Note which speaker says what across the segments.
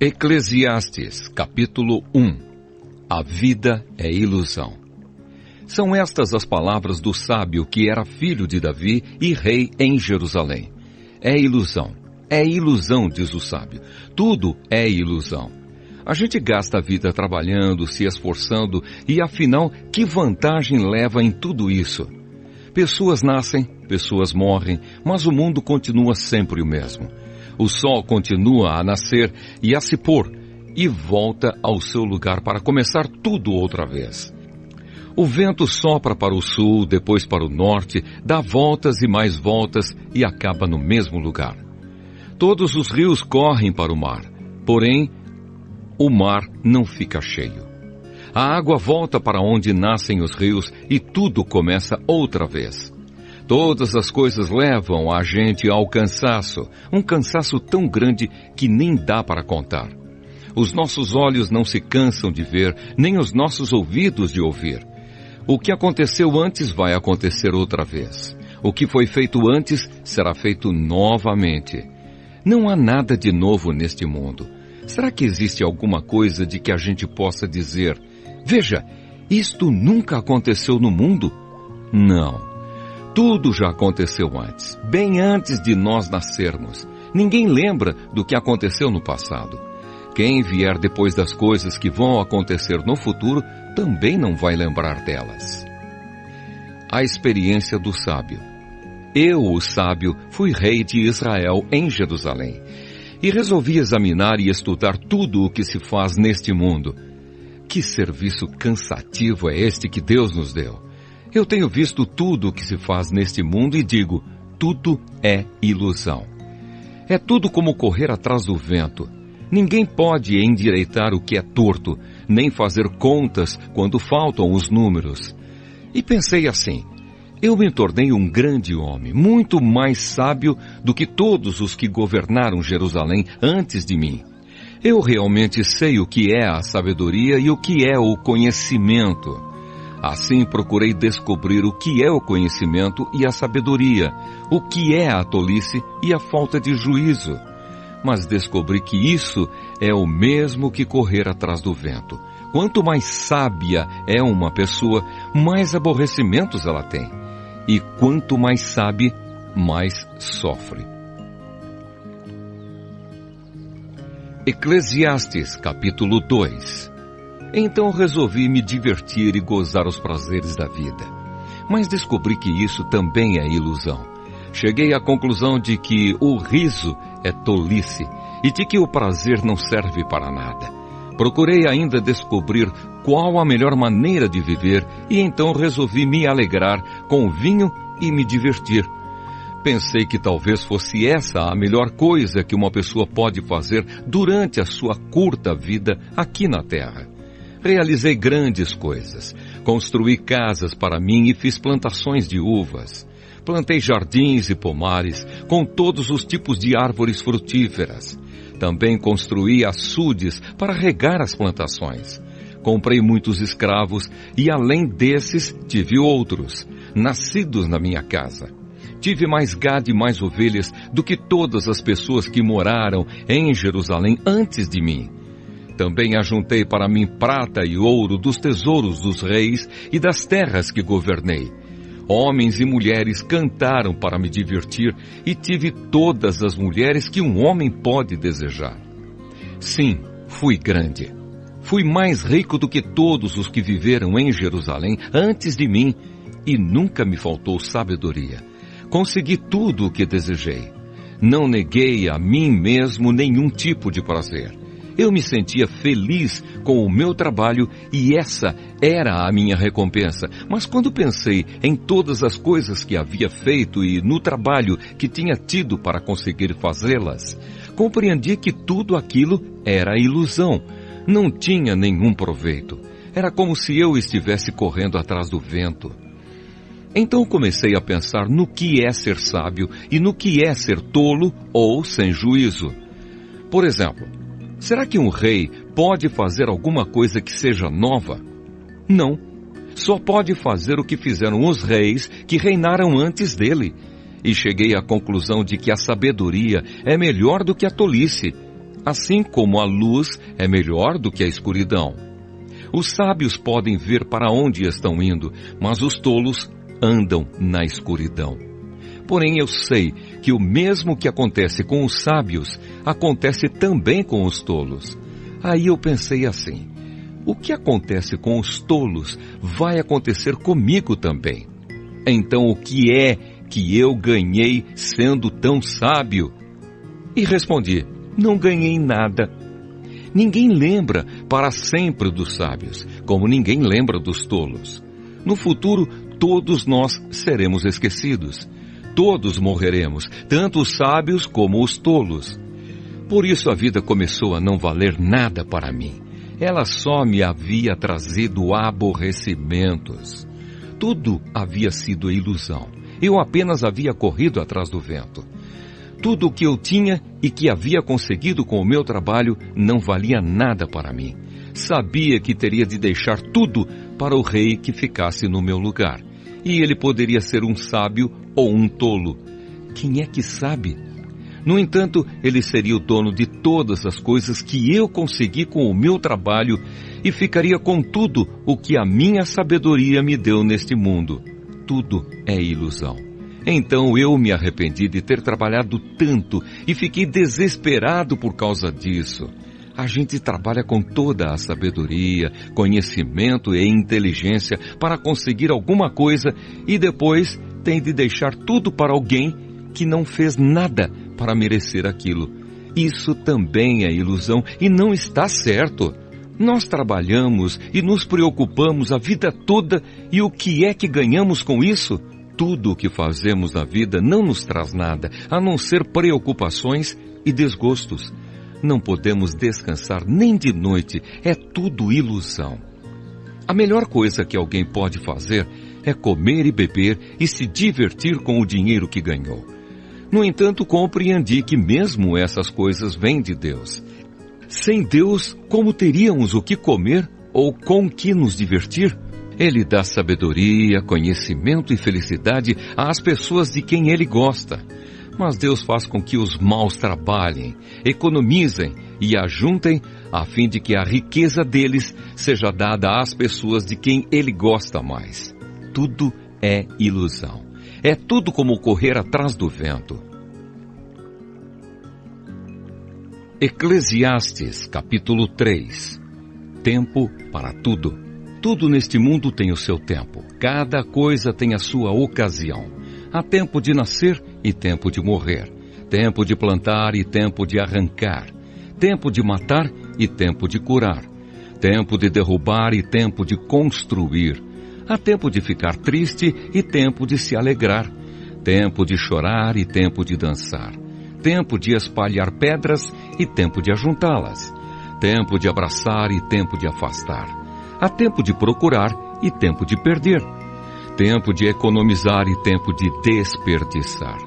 Speaker 1: Eclesiastes, capítulo 1. A vida é ilusão. São estas as palavras do sábio que era filho de Davi e rei em Jerusalém. É ilusão, diz o sábio. Tudo é ilusão. A gente gasta a vida trabalhando, se esforçando e afinal, que vantagem leva em tudo isso? Pessoas nascem, pessoas morrem, mas o mundo continua sempre o mesmo. O sol continua a nascer e a se pôr, e volta ao seu lugar para começar tudo outra vez. O vento sopra para o sul, depois para o norte, dá voltas e mais voltas e acaba no mesmo lugar. Todos os rios correm para o mar, porém, o mar não fica cheio. A água volta para onde nascem os rios e tudo começa outra vez. Todas as coisas levam a gente ao cansaço, um cansaço tão grande que nem dá para contar. Os nossos olhos não se cansam de ver, nem os nossos ouvidos de ouvir. O que aconteceu antes vai acontecer outra vez. O que foi feito antes será feito novamente. Não há nada de novo neste mundo. Será que existe alguma coisa de que a gente possa dizer: veja, isto nunca aconteceu no mundo? Não. Tudo já aconteceu antes, bem antes de nós nascermos. Ninguém lembra do que aconteceu no passado. Quem vier depois das coisas que vão acontecer no futuro também não vai lembrar delas. A experiência do sábio. Eu, o sábio, fui rei de Israel em Jerusalém e resolvi examinar e estudar tudo o que se faz neste mundo. Que serviço cansativo é este que Deus nos deu! Eu tenho visto tudo o que se faz neste mundo e digo, tudo é ilusão. É tudo como correr atrás do vento. Ninguém pode endireitar o que é torto, nem fazer contas quando faltam os números. E pensei assim, eu me tornei um grande homem, muito mais sábio do que todos os que governaram Jerusalém antes de mim. Eu realmente sei o que é a sabedoria e o que é o conhecimento. Assim procurei descobrir o que é o conhecimento e a sabedoria, o que é a tolice e a falta de juízo. Mas descobri que isso é o mesmo que correr atrás do vento. Quanto mais sábia é uma pessoa, mais aborrecimentos ela tem. E quanto mais sabe, mais sofre. Eclesiastes, capítulo 2. Então resolvi me divertir e gozar os prazeres da vida. Mas descobri que isso também é ilusão. Cheguei à conclusão de que o riso é tolice e de que o prazer não serve para nada. Procurei ainda descobrir qual a melhor maneira de viver e então resolvi me alegrar com o vinho e me divertir. Pensei que talvez fosse essa a melhor coisa que uma pessoa pode fazer durante a sua curta vida aqui na Terra. Realizei grandes coisas. Construí casas para mim e fiz plantações de uvas. Plantei jardins e pomares com todos os tipos de árvores frutíferas. Também construí açudes para regar as plantações. Comprei muitos escravos e, além desses, tive outros, nascidos na minha casa. Tive mais gado e mais ovelhas do que todas as pessoas que moraram em Jerusalém antes de mim. Também ajuntei para mim prata e ouro dos tesouros dos reis e das terras que governei. Homens e mulheres cantaram para me divertir e tive todas as mulheres que um homem pode desejar. Sim, fui grande. Fui mais rico do que todos os que viveram em Jerusalém antes de mim e nunca me faltou sabedoria. Consegui tudo o que desejei. Não neguei a mim mesmo nenhum tipo de prazer. Eu me sentia feliz com o meu trabalho e essa era a minha recompensa. Mas quando pensei em todas as coisas que havia feito e no trabalho que tinha tido para conseguir fazê-las, compreendi que tudo aquilo era ilusão. Não tinha nenhum proveito. Era como se eu estivesse correndo atrás do vento. Então comecei a pensar no que é ser sábio e no que é ser tolo ou sem juízo. Por exemplo, será que um rei pode fazer alguma coisa que seja nova? Não. Só pode fazer o que fizeram os reis que reinaram antes dele. E cheguei à conclusão de que a sabedoria é melhor do que a tolice. assim como a luz é melhor do que a escuridão. Os sábios podem ver para onde estão indo, mas os tolos andam na escuridão. Porém, eu sei que o mesmo que acontece com os sábios, acontece também com os tolos. Aí eu pensei assim: o que acontece com os tolos vai acontecer comigo também. Então, o que é que eu ganhei sendo tão sábio? E respondi: não ganhei nada. Ninguém lembra para sempre dos sábios, como ninguém lembra dos tolos. No futuro, todos nós seremos esquecidos. Todos morreremos, tanto os sábios como os tolos. Por isso a vida começou a não valer nada para mim. Ela só me havia trazido aborrecimentos. Tudo havia sido ilusão. Eu apenas havia corrido atrás do vento. Tudo o que eu tinha e que havia conseguido com o meu trabalho não valia nada para mim. Sabia que teria de deixar tudo para o rei que ficasse no meu lugar. E ele poderia ser um sábio ou um tolo. Quem é que sabe? No entanto, ele seria o dono de todas as coisas que eu consegui com o meu trabalho e ficaria com tudo o que a minha sabedoria me deu neste mundo. Tudo é ilusão. Então eu me arrependi de ter trabalhado tanto e fiquei desesperado por causa disso. A gente trabalha com toda a sabedoria, conhecimento e inteligência para conseguir alguma coisa e depois tem de deixar tudo para alguém que não fez nada para merecer aquilo. Isso também é ilusão e não está certo. Nós trabalhamos e nos preocupamos a vida toda e o que é que ganhamos com isso? Tudo o que fazemos na vida não nos traz nada, a não ser preocupações e desgostos. Não podemos descansar nem de noite, é tudo ilusão. A melhor coisa que alguém pode fazer é comer e beber e se divertir com o dinheiro que ganhou. No entanto, compreendi que mesmo essas coisas vêm de Deus. Sem Deus, como teríamos o que comer ou com que nos divertir? Ele dá sabedoria, conhecimento e felicidade às pessoas de quem Ele gosta. Mas Deus faz com que os maus trabalhem, economizem e ajuntem a fim de que a riqueza deles seja dada às pessoas de quem Ele gosta mais. Tudo é ilusão. É tudo como correr atrás do vento. Eclesiastes, capítulo 3. Tempo para tudo. Tudo neste mundo tem o seu tempo. Cada coisa tem a sua ocasião. Há tempo de nascer e tempo de morrer. Tempo de plantar e tempo de arrancar. Tempo de matar e tempo de curar. Tempo de derrubar e tempo de construir. Há tempo de ficar triste e tempo de se alegrar. Tempo de chorar e tempo de dançar. Tempo de espalhar pedras e tempo de ajuntá-las. Tempo de abraçar e tempo de afastar. Há tempo de procurar e tempo de perder. Tempo de economizar e tempo de desperdiçar.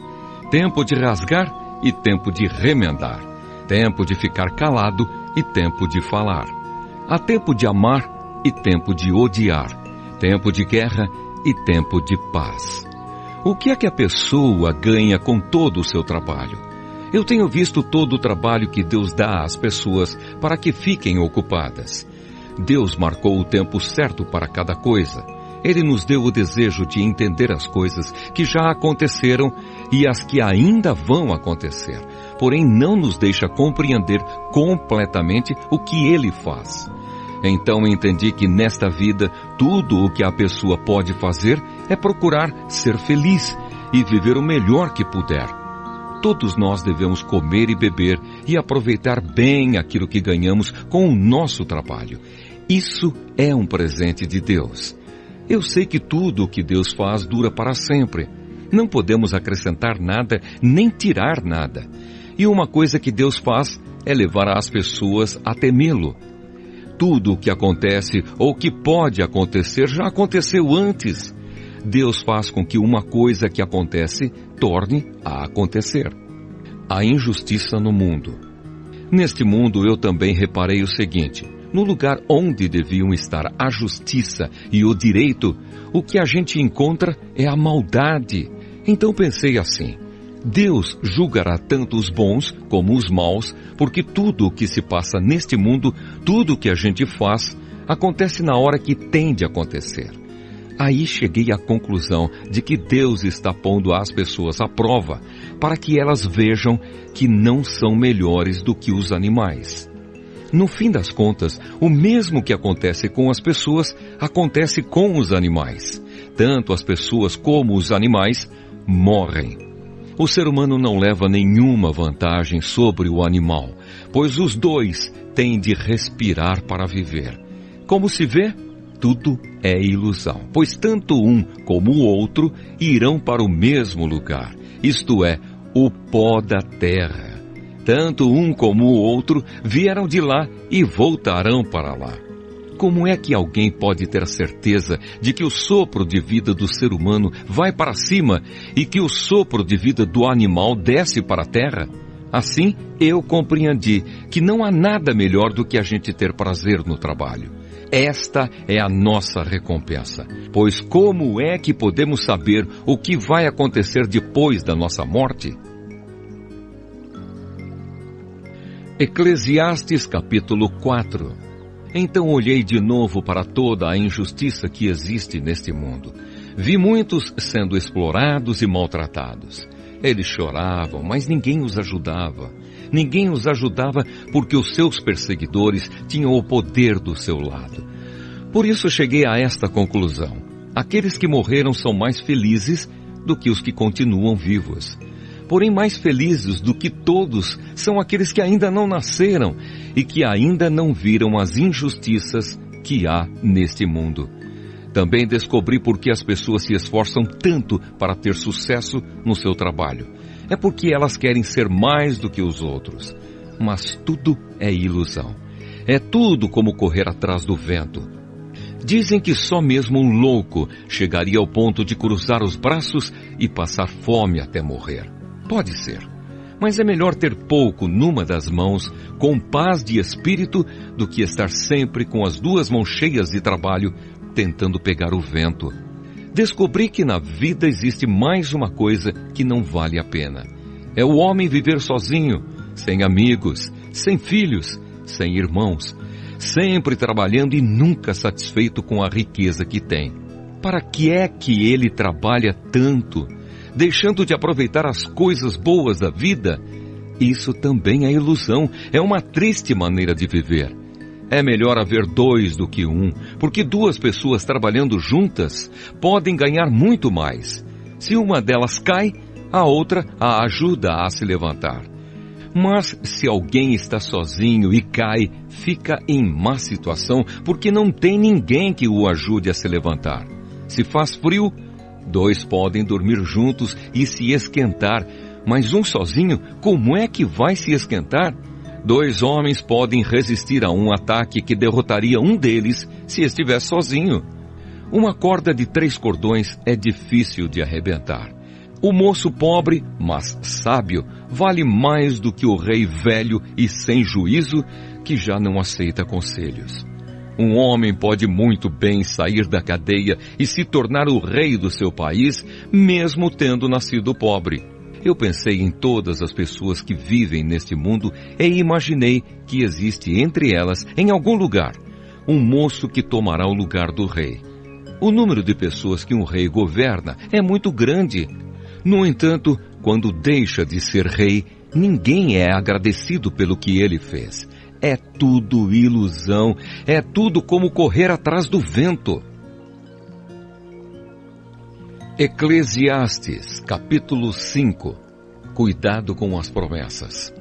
Speaker 1: Tempo de rasgar e tempo de remendar. Tempo de ficar calado e tempo de falar. Há tempo de amar e tempo de odiar. Tempo de guerra e tempo de paz. O que é que a pessoa ganha com todo o seu trabalho? Eu tenho visto todo o trabalho que Deus dá às pessoas para que fiquem ocupadas. Deus marcou o tempo certo para cada coisa. Ele nos deu o desejo de entender as coisas que já aconteceram e as que ainda vão acontecer. Porém, não nos deixa compreender completamente o que Ele faz. Então entendi que nesta vida, tudo o que a pessoa pode fazer é procurar ser feliz e viver o melhor que puder. Todos nós devemos comer e beber e aproveitar bem aquilo que ganhamos com o nosso trabalho. Isso é um presente de Deus. Eu sei que tudo o que Deus faz dura para sempre. Não podemos acrescentar nada, nem tirar nada. E uma coisa que Deus faz é levar as pessoas a temê-lo. Tudo o que acontece ou que pode acontecer já aconteceu antes. Deus faz com que uma coisa que acontece torne a acontecer. A injustiça no mundo. Neste mundo eu também reparei o seguinte: no lugar onde deviam estar a justiça e o direito, o que a gente encontra é a maldade. Então pensei assim: Deus julgará tanto os bons como os maus, porque tudo o que se passa neste mundo, tudo o que a gente faz, acontece na hora que tem de acontecer. Aí cheguei à conclusão de que Deus está pondo as pessoas à prova, para que elas vejam que não são melhores do que os animais. No fim das contas, o mesmo que acontece com as pessoas, acontece com os animais. Tanto as pessoas como os animais morrem. O ser humano não leva nenhuma vantagem sobre o animal, pois os dois têm de respirar para viver. Como se vê, tudo é ilusão, pois tanto um como o outro irão para o mesmo lugar, isto é, o pó da terra. Tanto um como o outro vieram de lá e voltarão para lá. Como é que alguém pode ter certeza de que o sopro de vida do ser humano vai para cima e que o sopro de vida do animal desce para a terra? Assim, eu compreendi que não há nada melhor do que a gente ter prazer no trabalho. Esta é a nossa recompensa, pois como é que podemos saber o que vai acontecer depois da nossa morte? Eclesiastes capítulo 4. Então olhei de novo para toda a injustiça que existe neste mundo. Vi muitos sendo explorados e maltratados. Eles choravam, mas ninguém os ajudava. Ninguém os ajudava porque os seus perseguidores tinham o poder do seu lado. Por isso cheguei a esta conclusão. Aqueles que morreram são mais felizes do que os que continuam vivos. Porém, mais felizes do que todos são aqueles que ainda não nasceram e que ainda não viram as injustiças que há neste mundo. Também descobri por que as pessoas se esforçam tanto para ter sucesso no seu trabalho. É porque elas querem ser mais do que os outros. Mas tudo é ilusão. É tudo como correr atrás do vento. Dizem que só mesmo um louco chegaria ao ponto de cruzar os braços e passar fome até morrer. Pode ser, mas é melhor ter pouco numa das mãos, com paz de espírito, do que estar sempre com as duas mãos cheias de trabalho, tentando pegar o vento. Descobri que na vida existe mais uma coisa que não vale a pena. É o homem viver sozinho, sem amigos, sem filhos, sem irmãos, sempre trabalhando e nunca satisfeito com a riqueza que tem. Para que é que ele trabalha tanto, deixando de aproveitar as coisas boas da vida? Isso também é ilusão, é uma triste maneira de viver. É melhor haver dois do que um, porque duas pessoas trabalhando juntas podem ganhar muito mais. Se uma delas cai, a outra a ajuda a se levantar. Mas se alguém está sozinho e cai, fica em má situação, porque não tem ninguém que o ajude a se levantar. Se faz frio, dois podem dormir juntos e se esquentar, mas um sozinho, como é que vai se esquentar? Dois homens podem resistir a um ataque que derrotaria um deles se estiver sozinho. Uma corda de 3 cordões é difícil de arrebentar. O moço pobre, mas sábio, vale mais do que o rei velho e sem juízo, que já não aceita conselhos. Um homem pode muito bem sair da cadeia e se tornar o rei do seu país, mesmo tendo nascido pobre. Eu pensei em todas as pessoas que vivem neste mundo e imaginei que existe entre elas, em algum lugar, um moço que tomará o lugar do rei. O número de pessoas que um rei governa é muito grande. No entanto, quando deixa de ser rei, ninguém é agradecido pelo que ele fez. É tudo ilusão, é tudo como correr atrás do vento. Eclesiastes, capítulo 5. Cuidado com as promessas.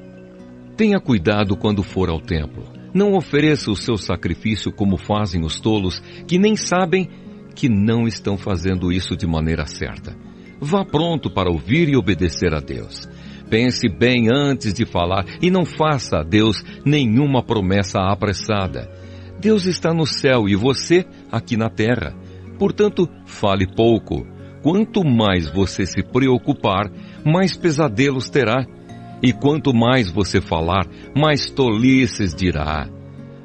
Speaker 1: Tenha cuidado quando for ao templo. Não ofereça o seu sacrifício como fazem os tolos, que nem sabem que não estão fazendo isso de maneira certa. Vá pronto para ouvir e obedecer a Deus. Pense bem antes de falar e não faça a Deus nenhuma promessa apressada. Deus está no céu e você aqui na terra. Portanto, fale pouco. Quanto mais você se preocupar, mais pesadelos terá. E quanto mais você falar, mais tolices dirá.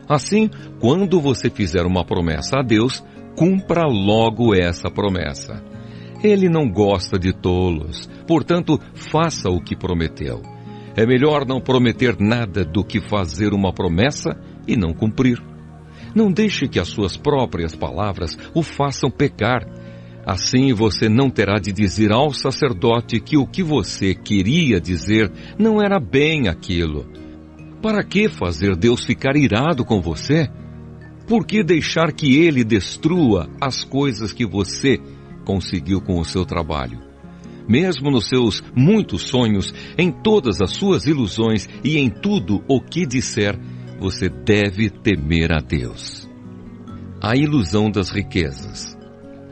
Speaker 1: Assim, quando você fizer uma promessa a Deus, cumpra logo essa promessa. Ele não gosta de tolos, portanto, faça o que prometeu. É melhor não prometer nada do que fazer uma promessa e não cumprir. Não deixe que as suas próprias palavras o façam pecar. Assim você não terá de dizer ao sacerdote que o que você queria dizer não era bem aquilo. Para que fazer Deus ficar irado com você? Por que deixar que Ele destrua as coisas que você conseguiu com o seu trabalho? Mesmo nos seus muitos sonhos, em todas as suas ilusões e em tudo o que disser, você deve temer a Deus. A ilusão das riquezas.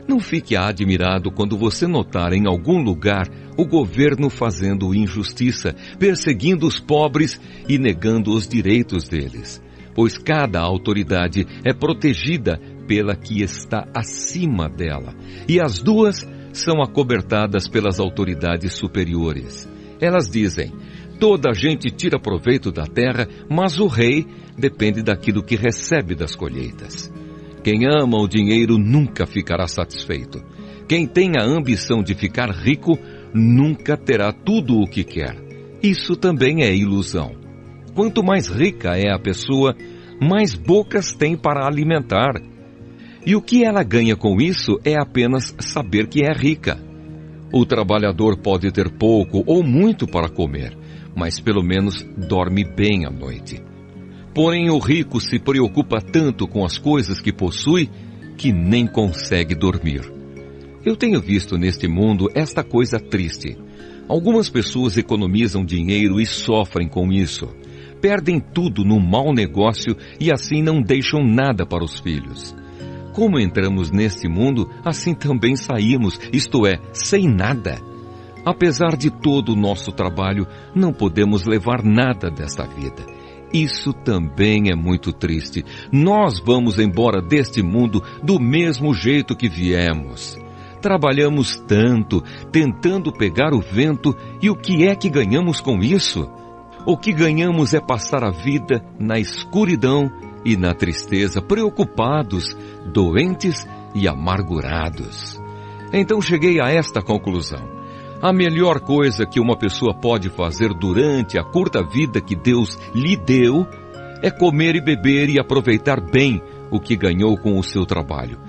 Speaker 1: Não fique admirado quando você notar em algum lugar o governo fazendo injustiça, perseguindo os pobres e negando os direitos deles, pois cada autoridade é protegida pela que está acima dela, e as duas são acobertadas pelas autoridades superiores. Elas dizem: toda a gente tira proveito da terra, mas o rei depende daquilo que recebe das colheitas. Quem ama o dinheiro nunca ficará satisfeito. Quem tem a ambição de ficar rico nunca terá tudo o que quer. Isso também é ilusão. Quanto mais rica é a pessoa, mais bocas tem para alimentar. E o que ela ganha com isso é apenas saber que é rica. O trabalhador pode ter pouco ou muito para comer, mas pelo menos dorme bem à noite. Porém, o rico se preocupa tanto com as coisas que possui que nem consegue dormir. Eu tenho visto neste mundo esta coisa triste. Algumas pessoas economizam dinheiro e sofrem com isso. Perdem tudo num mau negócio e assim não deixam nada para os filhos. Como entramos neste mundo, assim também saímos, isto é, sem nada. Apesar de todo o nosso trabalho, não podemos levar nada desta vida. Isso também é muito triste. Nós vamos embora deste mundo do mesmo jeito que viemos. Trabalhamos tanto, tentando pegar o vento, e o que é que ganhamos com isso? O que ganhamos é passar a vida na escuridão e na tristeza, preocupados, doentes e amargurados. Então cheguei a esta conclusão. A melhor coisa que uma pessoa pode fazer durante a curta vida que Deus lhe deu é comer e beber e aproveitar bem o que ganhou com o seu trabalho.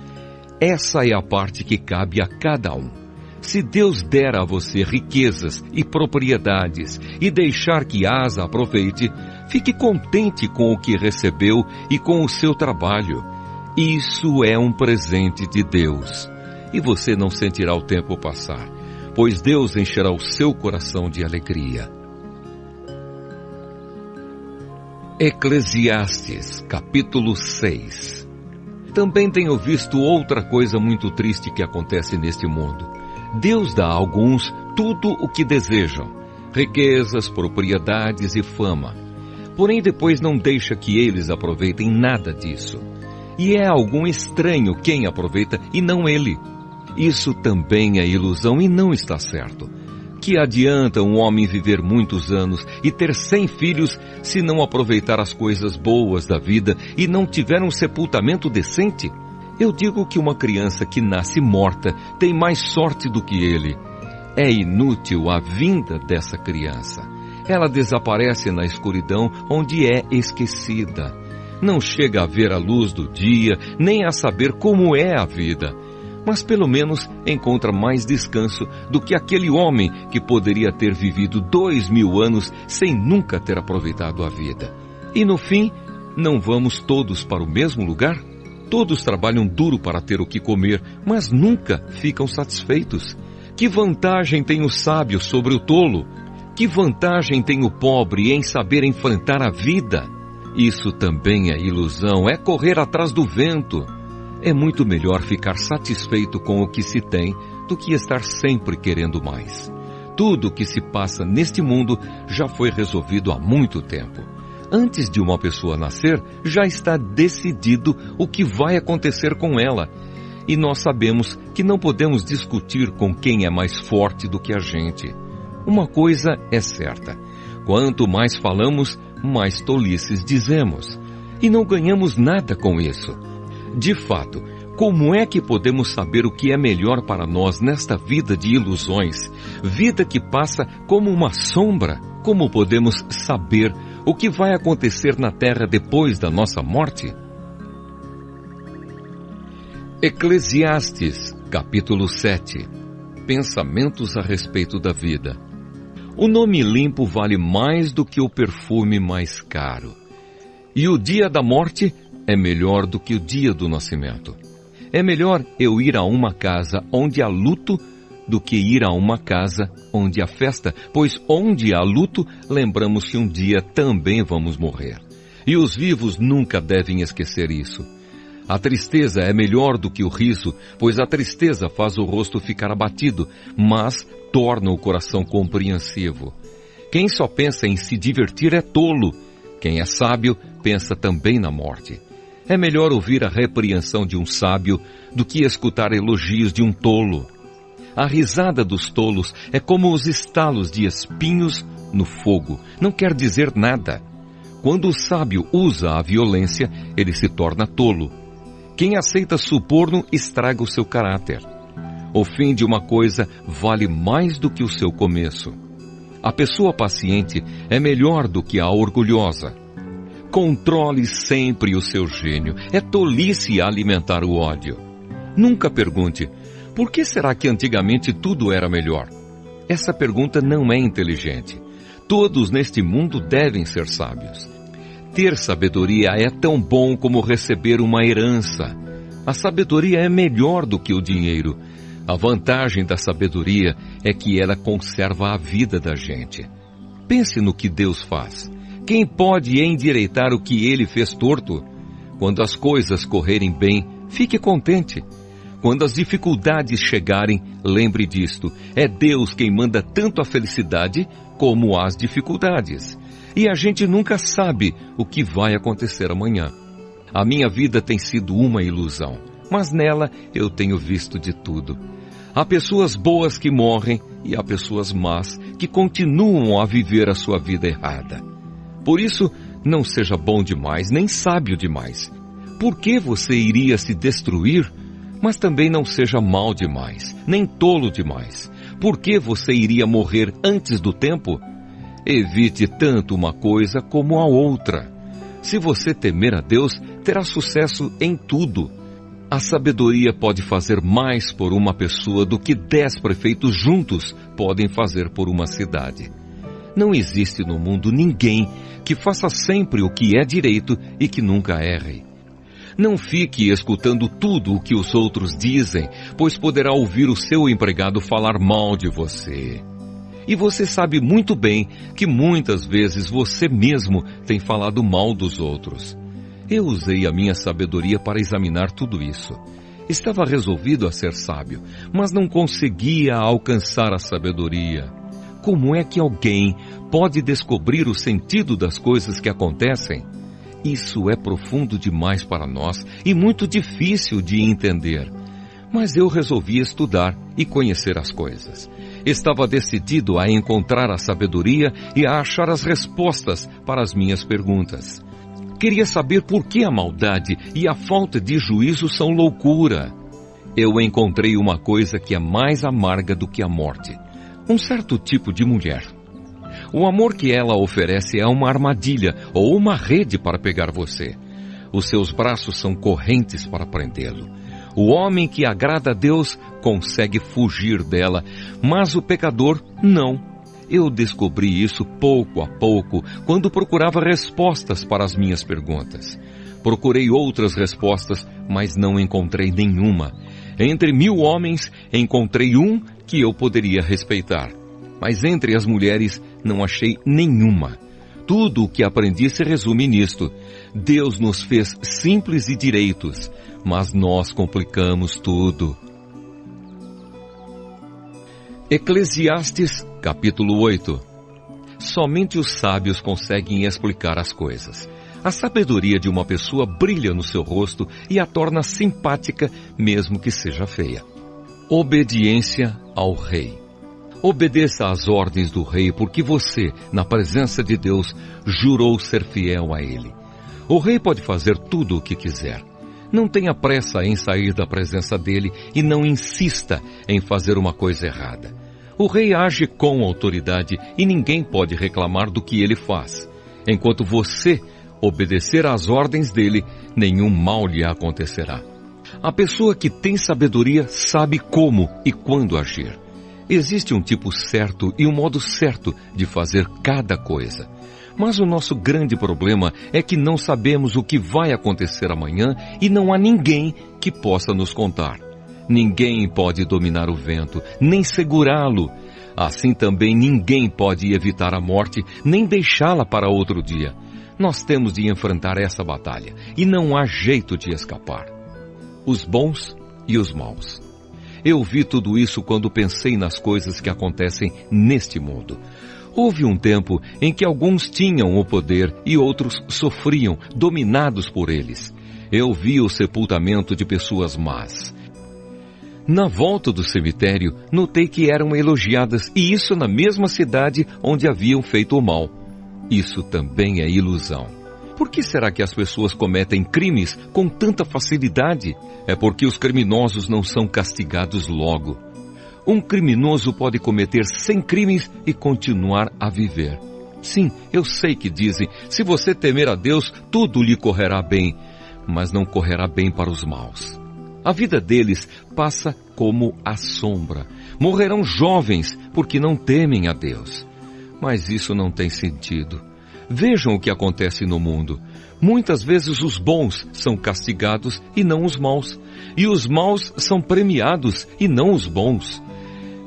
Speaker 1: Essa é a parte que cabe a cada um. Se Deus der a você riquezas e propriedades e deixar que as aproveite, fique contente com o que recebeu e com o seu trabalho. Isso é um presente de Deus. E você não sentirá o tempo passar, pois Deus encherá o seu coração de alegria. Eclesiastes, capítulo 6. Também tenho visto outra coisa muito triste que acontece neste mundo. Deus dá a alguns tudo o que desejam, riquezas, propriedades e fama. Porém, depois não deixa que eles aproveitem nada disso. E é algum estranho quem aproveita e não ele. Isso também é ilusão e não está certo. Que adianta um homem viver muitos anos e ter 100 filhos se não aproveitar as coisas boas da vida e não tiver um sepultamento decente? Eu digo que uma criança que nasce morta tem mais sorte do que ele. É inútil a vinda dessa criança. Ela desaparece na escuridão onde é esquecida. Não chega a ver a luz do dia, nem a saber como é a vida. Mas pelo menos encontra mais descanso do que aquele homem que poderia ter vivido 2000 anos sem nunca ter aproveitado a vida. E no fim, não vamos todos para o mesmo lugar? Todos trabalham duro para ter o que comer, mas nunca ficam satisfeitos. Que vantagem tem o sábio sobre o tolo? Que vantagem tem o pobre em saber enfrentar a vida? Isso também é ilusão, é correr atrás do vento. É muito melhor ficar satisfeito com o que se tem do que estar sempre querendo mais. Tudo que se passa neste mundo já foi resolvido há muito tempo. Antes de uma pessoa nascer, já está decidido o que vai acontecer com ela. E nós sabemos que não podemos discutir com quem é mais forte do que a gente. Uma coisa é certa: quanto mais falamos, mais tolices dizemos. E não ganhamos nada com isso. De fato, Como é que podemos saber o que é melhor para nós nesta vida de ilusões, vida que passa como uma sombra? Como podemos saber o que vai acontecer na terra depois da nossa morte? Eclesiastes, capítulo 7. Pensamentos a respeito da vida. O nome limpo vale mais do que o perfume mais caro. E o dia da morte é melhor do que o dia do nascimento. É melhor eu ir a uma casa onde há luto do que ir a uma casa onde há festa, pois onde há luto, lembramos que um dia também vamos morrer. E os vivos nunca devem esquecer isso. A tristeza é melhor do que o riso, pois a tristeza faz o rosto ficar abatido, mas torna o coração compreensivo. Quem só pensa em se divertir é tolo. Quem é sábio pensa também na morte. É melhor ouvir a repreensão de um sábio do que escutar elogios de um tolo. A risada dos tolos é como os estalos de espinhos no fogo. Não quer dizer nada. Quando o sábio usa a violência, ele se torna tolo. Quem aceita suborno estraga o seu caráter. O fim de uma coisa vale mais do que o seu começo. A pessoa paciente é melhor do que a orgulhosa. Controle sempre o seu gênio. É tolice alimentar o ódio. Nunca pergunte, por que será que antigamente tudo era melhor? Essa pergunta não é inteligente. Todos neste mundo devem ser sábios. Ter sabedoria é tão bom como receber uma herança. A sabedoria é melhor do que o dinheiro. A vantagem da sabedoria é que ela conserva a vida da gente. Pense no que Deus faz. Quem pode endireitar o que Ele fez torto? Quando as coisas correrem bem, fique contente. Quando as dificuldades chegarem, lembre disto. É Deus quem manda tanto a felicidade como as dificuldades. E a gente nunca sabe o que vai acontecer amanhã. A minha vida tem sido uma ilusão, mas nela eu tenho visto de tudo. Há pessoas boas que morrem e há pessoas más que continuam a viver a sua vida errada. Por isso, não seja bom demais, nem sábio demais. Por que você iria se destruir? Mas também não seja mau demais, nem tolo demais. Por que você iria morrer antes do tempo? Evite tanto uma coisa como a outra. Se você temer a Deus, terá sucesso em tudo. A sabedoria pode fazer mais por uma pessoa do que 10 prefeitos juntos podem fazer por uma cidade. Não existe no mundo ninguém que faça sempre o que é direito e que nunca erre. Não fique escutando tudo o que os outros dizem, pois poderá ouvir o seu empregado falar mal de você. E você sabe muito bem que muitas vezes você mesmo tem falado mal dos outros. Eu usei a minha sabedoria para examinar tudo isso. Estava resolvido a ser sábio, mas não conseguia alcançar a sabedoria. Como é que alguém pode descobrir o sentido das coisas que acontecem? Isso é profundo demais para nós e muito difícil de entender. Mas eu resolvi estudar e conhecer as coisas. Estava decidido a encontrar a sabedoria e a achar as respostas para as minhas perguntas. Queria saber por que a maldade e a falta de juízo são loucura. Eu encontrei uma coisa que é mais amarga do que a morte. Um certo tipo de mulher. O amor que ela oferece é uma armadilha ou uma rede para pegar você. Os seus braços são correntes para prendê-lo. O homem que agrada a Deus consegue fugir dela, mas o pecador não. Eu descobri isso pouco a pouco, quando procurava respostas para as minhas perguntas. Procurei outras respostas, mas não encontrei nenhuma. Entre 1000 homens, encontrei um que eu poderia respeitar. Mas entre as mulheres, não achei nenhuma. Tudo o que aprendi se resume nisto. Deus nos fez simples e direitos, mas nós complicamos tudo. Eclesiastes, capítulo 8. Somente os sábios conseguem explicar as coisas. A sabedoria de uma pessoa brilha no seu rosto e a torna simpática, mesmo que seja feia. Obediência ao rei. Obedeça às ordens do rei, porque você, na presença de Deus, jurou ser fiel a ele. O rei pode fazer tudo o que quiser. Não tenha pressa em sair da presença dele e não insista em fazer uma coisa errada. O rei age com autoridade e ninguém pode reclamar do que ele faz. Enquanto você obedecer às ordens dele, nenhum mal lhe acontecerá. A pessoa que tem sabedoria sabe como e quando agir. Existe um tipo certo e um modo certo de fazer cada coisa. Mas o nosso grande problema é que não sabemos o que vai acontecer amanhã e não há ninguém que possa nos contar. Ninguém pode dominar o vento, nem segurá-lo. Assim também ninguém pode evitar a morte, nem deixá-la para outro dia. Nós temos de enfrentar essa batalha e não há jeito de escapar. Os bons e os maus. Eu vi tudo isso quando pensei nas coisas que acontecem neste mundo. Houve um tempo em que alguns tinham o poder e outros sofriam, dominados por eles. Eu vi o sepultamento de pessoas más. Na volta do cemitério, notei que eram elogiadas, e isso na mesma cidade onde haviam feito o mal. Isso também é ilusão. Por que será que as pessoas cometem crimes com tanta facilidade? É porque os criminosos não são castigados logo. Um criminoso pode cometer 100 crimes e continuar a viver. Sim, eu sei que dizem, se você temer a Deus, tudo lhe correrá bem, mas não correrá bem para os maus. A vida deles passa como a sombra. Morrerão jovens porque não temem a Deus. Mas isso não tem sentido. Vejam o que acontece no mundo. Muitas vezes os bons são castigados e não os maus. E os maus são premiados e não os bons.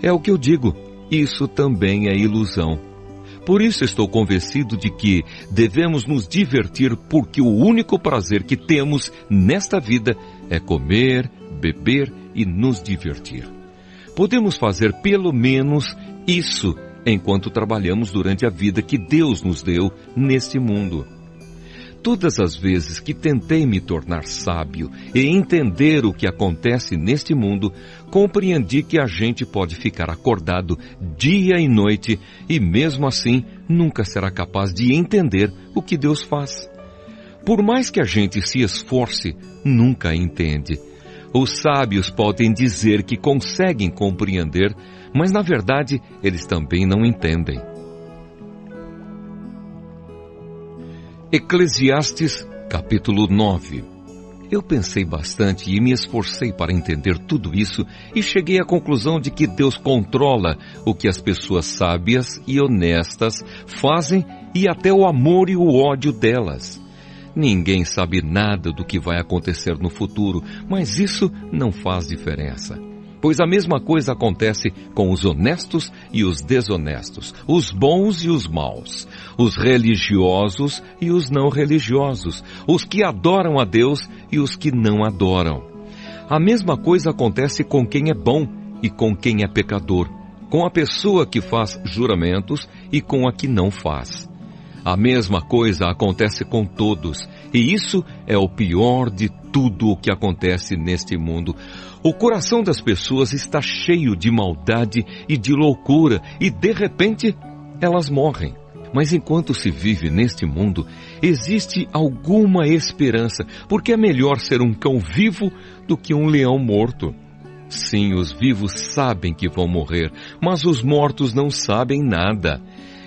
Speaker 1: É o que eu digo, isso também é ilusão. Por isso estou convencido de que devemos nos divertir, porque o único prazer que temos nesta vida é comer, beber e nos divertir. Podemos fazer pelo menos isso enquanto trabalhamos durante a vida que Deus nos deu neste mundo. Todas as vezes que tentei me tornar sábio e entender o que acontece neste mundo, compreendi que a gente pode ficar acordado dia e noite e mesmo assim nunca será capaz de entender o que Deus faz. Por mais que a gente se esforce, nunca entende. Os sábios podem dizer que conseguem compreender, mas na verdade eles também não entendem. Eclesiastes, capítulo 9. Eu pensei bastante e me esforcei para entender tudo isso e cheguei à conclusão de que Deus controla o que as pessoas sábias e honestas fazem e até o amor e o ódio delas. Ninguém sabe nada do que vai acontecer no futuro, mas isso não faz diferença. Pois a mesma coisa acontece com os honestos e os desonestos, os bons e os maus, os religiosos e os não religiosos, os que adoram a Deus e os que não adoram. A mesma coisa acontece com quem é bom e com quem é pecador, com a pessoa que faz juramentos e com a que não faz. A mesma coisa acontece com todos, e isso é o pior de tudo o que acontece neste mundo. O coração das pessoas está cheio de maldade e de loucura, e de repente elas morrem. Mas enquanto se vive neste mundo, existe alguma esperança, porque é melhor ser um cão vivo do que um leão morto. Sim, os vivos sabem que vão morrer, mas os mortos não sabem nada.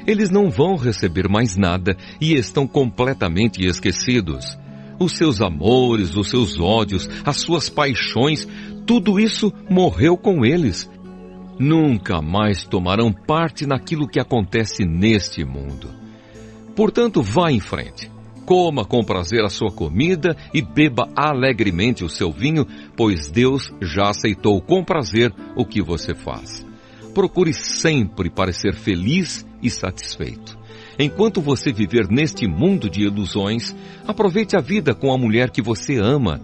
Speaker 1: Eles não vão receber mais nada e estão completamente esquecidos. Os seus amores, os seus ódios, as suas paixões, tudo isso morreu com eles. Nunca mais tomarão parte naquilo que acontece neste mundo. Portanto, vá em frente. Coma com prazer a sua comida e beba alegremente o seu vinho, pois Deus já aceitou com prazer o que você faz. Procure sempre parecer feliz e satisfeito. Enquanto você viver neste mundo de ilusões, aproveite a vida com a mulher que você ama,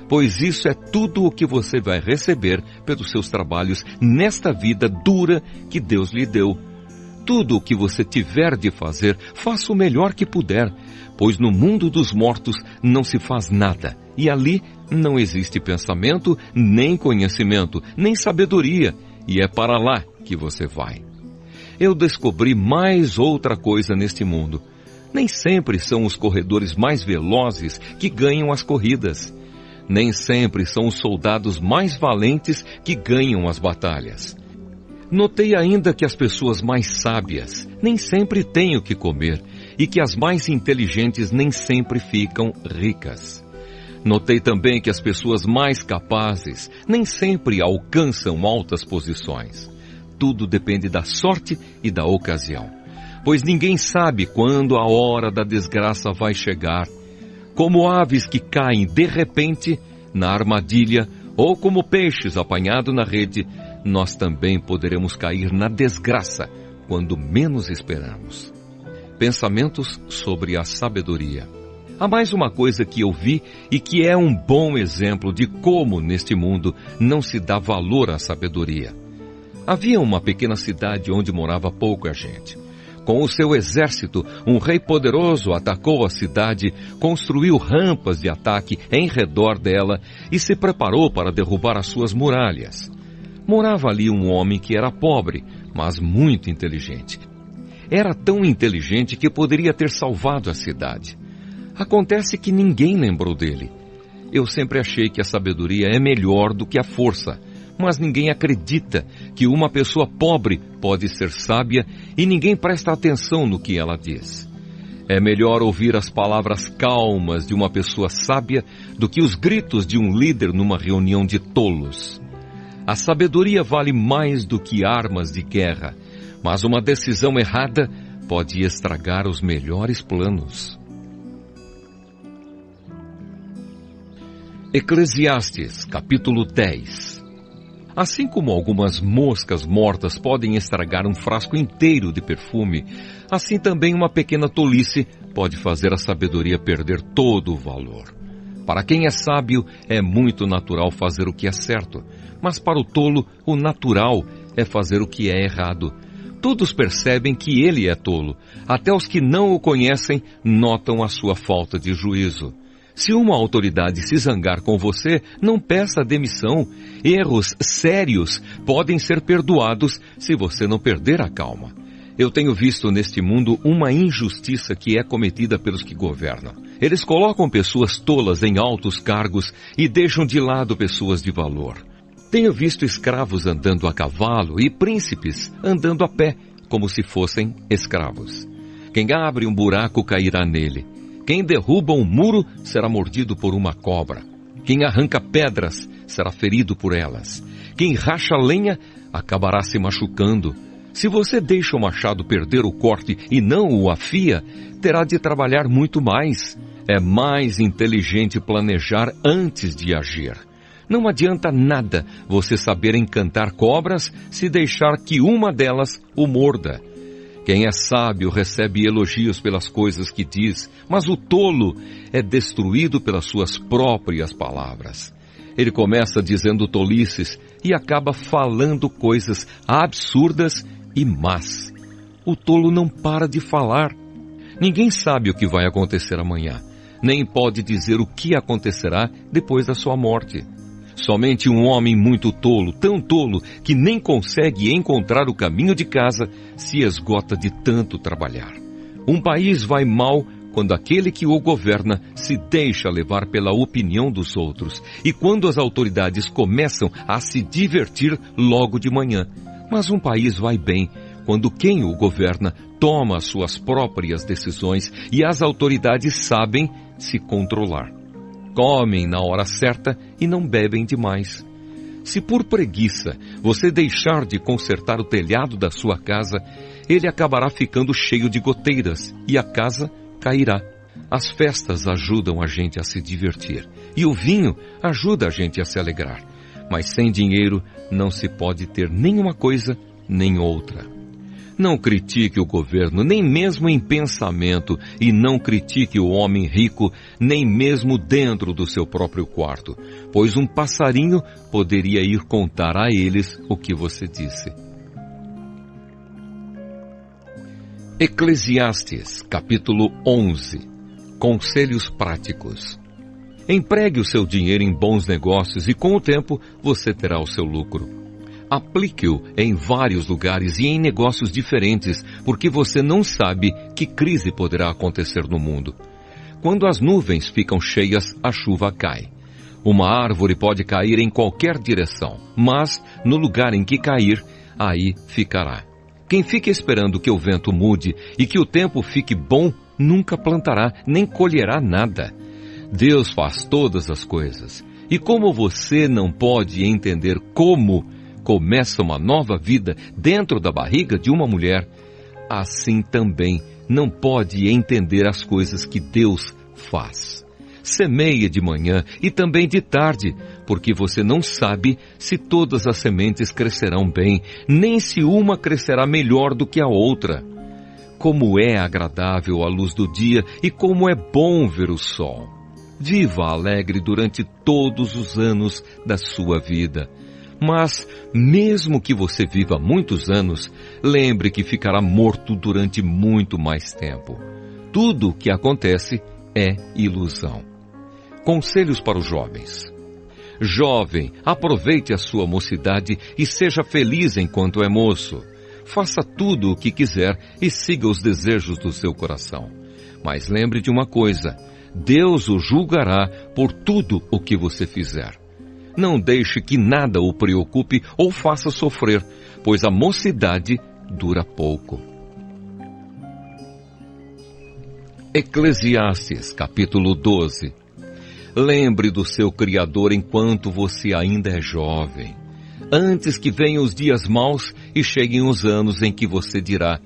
Speaker 1: pois isso é tudo o que você vai receber pelos seus trabalhos nesta vida dura que Deus lhe deu. Tudo o que você tiver de fazer, faça o melhor que puder, pois no mundo dos mortos não se faz nada, e ali não existe pensamento, nem conhecimento, nem sabedoria, e é para lá que você vai. Eu descobri mais outra coisa neste mundo. Nem sempre são os corredores mais velozes que ganham as corridas. Nem sempre são os soldados mais valentes que ganham as batalhas. Notei ainda que as pessoas mais sábias nem sempre têm o que comer e que as mais inteligentes nem sempre ficam ricas. Notei também que as pessoas mais capazes nem sempre alcançam altas posições. Tudo depende da sorte e da ocasião, pois ninguém sabe quando a hora da desgraça vai chegar. Como aves que caem de repente na armadilha ou como peixes apanhados na rede, nós também poderemos cair na desgraça quando menos esperamos. Pensamentos sobre a sabedoria. Há mais uma coisa que eu vi e que é um bom exemplo de como neste mundo não se dá valor à sabedoria. Havia uma pequena cidade onde morava pouca gente. Com o seu exército, um rei poderoso atacou a cidade, construiu rampas de ataque em redor dela e se preparou para derrubar as suas muralhas. Morava ali um homem que era pobre, mas muito inteligente. Era tão inteligente que poderia ter salvado a cidade. Acontece que ninguém lembrou dele. Eu sempre achei que a sabedoria é melhor do que a força, mas ninguém acredita que uma pessoa pobre pode ser sábia e ninguém presta atenção no que ela diz. É melhor ouvir as palavras calmas de uma pessoa sábia do que os gritos de um líder numa reunião de tolos. A sabedoria vale mais do que armas de guerra, mas uma decisão errada pode estragar os melhores planos. Eclesiastes, capítulo 10. Assim como algumas moscas mortas podem estragar um frasco inteiro de perfume, assim também uma pequena tolice pode fazer a sabedoria perder todo o valor. Para quem é sábio, é muito natural fazer o que é certo, mas para o tolo, o natural é fazer o que é errado. Todos percebem que ele é tolo, até os que não o conhecem notam a sua falta de juízo. Se uma autoridade se zangar com você, não peça demissão. Erros sérios podem ser perdoados se você não perder a calma. Eu tenho visto neste mundo uma injustiça que é cometida pelos que governam. Eles colocam pessoas tolas em altos cargos e deixam de lado pessoas de valor. Tenho visto escravos andando a cavalo e príncipes andando a pé, como se fossem escravos. Quem abre um buraco cairá nele. Quem derruba um muro será mordido por uma cobra. Quem arranca pedras será ferido por elas. Quem racha lenha acabará se machucando. Se você deixa o machado perder o corte e não o afia, terá de trabalhar muito mais. É mais inteligente planejar antes de agir. Não adianta nada você saber encantar cobras se deixar que uma delas o morda. Quem é sábio recebe elogios pelas coisas que diz, mas o tolo é destruído pelas suas próprias palavras. Ele começa dizendo tolices e acaba falando coisas absurdas e más. O tolo não para de falar. Ninguém sabe o que vai acontecer amanhã, nem pode dizer o que acontecerá depois da sua morte. Somente um homem muito tolo, tão tolo que nem consegue encontrar o caminho de casa, se esgota de tanto trabalhar. Um país vai mal quando aquele que o governa se deixa levar pela opinião dos outros e quando as autoridades começam a se divertir logo de manhã. Mas um país vai bem quando quem o governa toma as suas próprias decisões e as autoridades sabem se controlar. Comem na hora certa e não bebem demais. Se por preguiça você deixar de consertar o telhado da sua casa, ele acabará ficando cheio de goteiras e a casa cairá. As festas ajudam a gente a se divertir e o vinho ajuda a gente a se alegrar. Mas sem dinheiro não se pode ter nenhuma coisa nem outra. Não critique o governo, nem mesmo em pensamento, e não critique o homem rico, nem mesmo dentro do seu próprio quarto, pois um passarinho poderia ir contar a eles o que você disse. Eclesiastes, capítulo 11. Conselhos práticos. Empregue o seu dinheiro em bons negócios e com o tempo você terá o seu lucro. Aplique-o em vários lugares e em negócios diferentes, porque você não sabe que crise poderá acontecer no mundo. Quando as nuvens ficam cheias, a chuva cai. Uma árvore pode cair em qualquer direção, mas no lugar em que cair, aí ficará. Quem fica esperando que o vento mude e que o tempo fique bom, nunca plantará, nem colherá nada. Deus faz todas as coisas. E como você não pode entender como começa uma nova vida dentro da barriga de uma mulher, assim também não pode entender as coisas que Deus faz. Semeia de manhã e também de tarde, porque você não sabe se todas as sementes crescerão bem, nem se uma crescerá melhor do que a outra. Como é agradável a luz do dia e como é bom ver o sol. Viva alegre durante todos os anos da sua vida. Mas, mesmo que você viva muitos anos, lembre que ficará morto durante muito mais tempo. Tudo o que acontece é ilusão. Conselhos para os jovens. Jovem, aproveite a sua mocidade e seja feliz enquanto é moço. Faça tudo o que quiser e siga os desejos do seu coração. Mas lembre de uma coisa, Deus o julgará por tudo o que você fizer. Não deixe que nada o preocupe ou faça sofrer, pois a mocidade dura pouco. Eclesiastes, capítulo 12. Lembre do seu Criador enquanto você ainda é jovem, antes que venham os dias maus e cheguem os anos em que você dirá,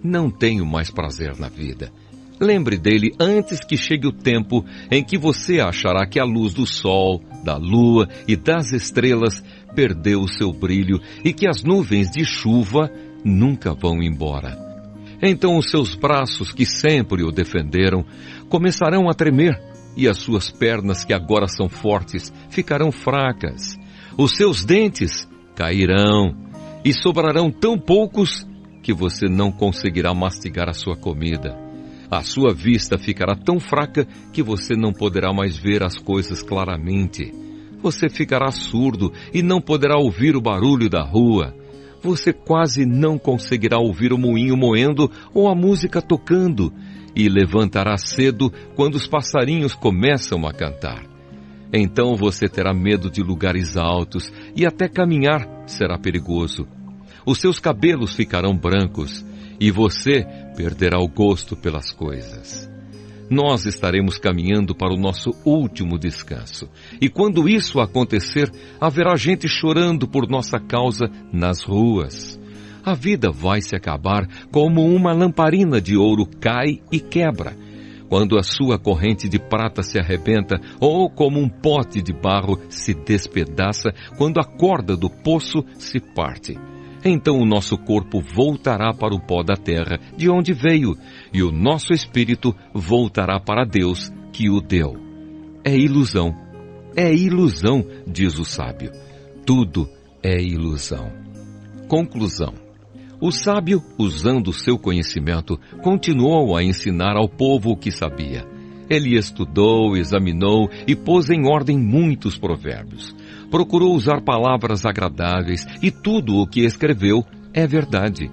Speaker 1: não tenho mais prazer na vida. Lembre dele antes que chegue o tempo em que você achará que a luz do sol, da lua e das estrelas perdeu o seu brilho e que as nuvens de chuva nunca vão embora. Então os seus braços, que sempre o defenderam, começarão a tremer e as suas pernas, que agora são fortes, ficarão fracas. Os seus dentes cairão e sobrarão tão poucos que você não conseguirá mastigar a sua comida. A sua vista ficará tão fraca que você não poderá mais ver as coisas claramente. Você ficará surdo e não poderá ouvir o barulho da rua. Você quase não conseguirá ouvir o moinho moendo ou a música tocando, e levantará cedo quando os passarinhos começam a cantar. Então você terá medo de lugares altos e até caminhar será perigoso. Os seus cabelos ficarão brancos e você perderá o gosto pelas coisas. Nós estaremos caminhando para o nosso último descanso. E quando isso acontecer, haverá gente chorando por nossa causa nas ruas. A vida vai se acabar como uma lamparina de ouro cai e quebra, quando a sua corrente de prata se arrebenta, ou como um pote de barro se despedaça quando a corda do poço se parte. Então o nosso corpo voltará para o pó da terra, de onde veio, e o nosso espírito voltará para Deus, que o deu. É ilusão, diz o sábio. Tudo é ilusão. Conclusão. O sábio, usando o seu conhecimento, continuou a ensinar ao povo o que sabia. Ele estudou, examinou e pôs em ordem muitos provérbios. Procurou usar palavras agradáveis e tudo o que escreveu é verdade.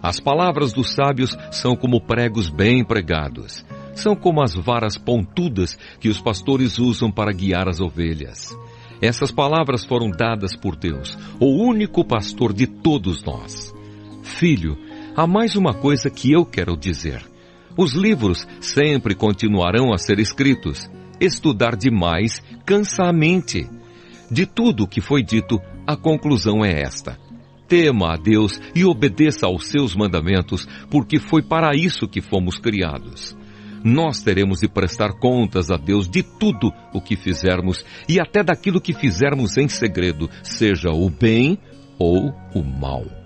Speaker 1: As palavras dos sábios são como pregos bem pregados. São como as varas pontudas que os pastores usam para guiar as ovelhas. Essas palavras foram dadas por Deus, o único pastor de todos nós. Filho, há mais uma coisa que eu quero dizer. Os livros sempre continuarão a ser escritos. Estudar demais cansa a mente. De tudo o que foi dito, a conclusão é esta. Tema a Deus e obedeça aos seus mandamentos, porque foi para isso que fomos criados. Nós teremos de prestar contas a Deus de tudo o que fizermos e até daquilo que fizermos em segredo, seja o bem ou o mal.